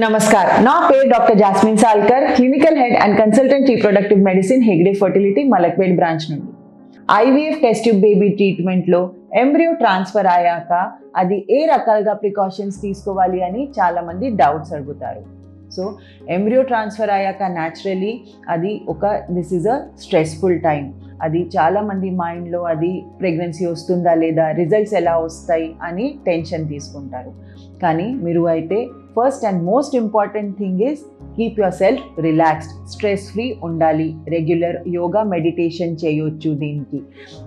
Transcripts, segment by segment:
నమస్కార్, నా పేరు doctor Jasmine Salkar, clinical head and consultant reproductive medicine Hegde fertility Malakpet branch నుండి. IVF test tube baby ట్రీట్మెంట్లో embryo transfer అయ్యాక అది ఏ రకాలుగా ప్రికాషన్స్ తీసుకోవాలి అని చాలామంది డౌట్స్ అడుగుతారు. సో ఎంబ్రియో ట్రాన్స్ఫర్ అయ్యాక న్యాచురలీ అది this is a stressful time. అది చాలామంది మైండ్లో అది ప్రెగ్నెన్సీ వస్తుందా లేదా, రిజల్ట్స్ ఎలా వస్తాయి అని టెన్షన్ తీసుకుంటారు. కానీ మీరు అయితే first and most important thing is keep your self relaxed, stress free ఉండాలి. రెగ్యులర్ యోగా మెడిటేషన్ చేయొచ్చు దీనికి.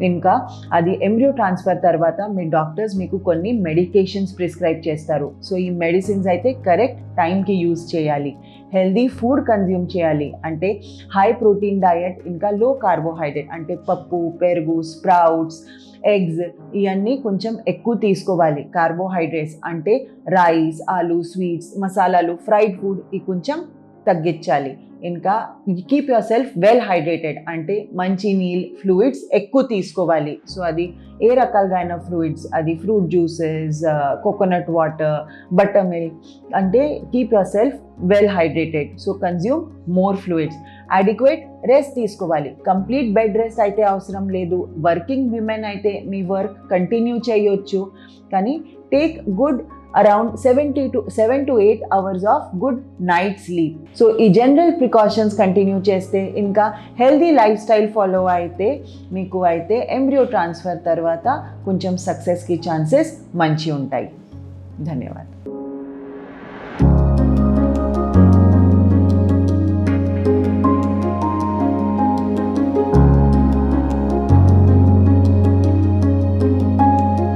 ఇంకా అది ఎంబ్రియో ట్రాన్స్ఫర్ తర్వాత మీ డాక్టర్స్ మీకు కొన్ని మెడికేషన్స్ ప్రిస్క్రైబ్ చేస్తారు. సో ఈ మెడిసిన్స్ అయితే కరెక్ట్ టైంకి యూజ్ చేయాలి. హెల్దీ ఫుడ్ కన్జ్యూమ్ చేయాలి, అంటే హై ప్రోటీన్ డయట్, ఇంకా లో కార్బోహైడ్రేట్ అంటే పప్పు, పెరుగు, స్ప్రౌట్స్, ఎగ్స్ ఇవన్నీ కొంచెం ఎక్కువ తీసుకోవాలి. కార్బోహైడ్రేట్స్ అంటే రైస్, ఆలు, స్వీట్స్, మసాలాలు, ఫ్రైడ్ ఫుడ్ ఇవి కొంచెం తగ్గించాలి. ఇంకా keep yourself well hydrated అంటే మంచి నీళ్ళు, ఫ్లూయిడ్స్ ఎక్కువ తీసుకోవాలి. సో అది ఏ రకాలుగా అయిన ఫ్లూయిడ్స్, అది fruit juices, coconut water, butter milk, అంటే keep yourself well hydrated. So consume more fluids. Adequate rest తీసుకోవాలి. కంప్లీట్ బెడ్ రెస్ట్ అయితే అవసరం లేదు. వర్కింగ్ విమెన్ అయితే మీ వర్క్ కంటిన్యూ చేయొచ్చు, కానీ take good around 7 to 8 hours of good night sleep. So ఈ general precautions continue చేస్తే, ఇంకా హెల్దీ లైఫ్ స్టైల్ ఫాలో అయితే మీకు అయితే ఎంబ్రియో ట్రాన్స్ఫర్ తర్వాత కొంచెం సక్సెస్కి ఛాన్సెస్ మంచి ఉంటాయి. ధన్యవాదాలు.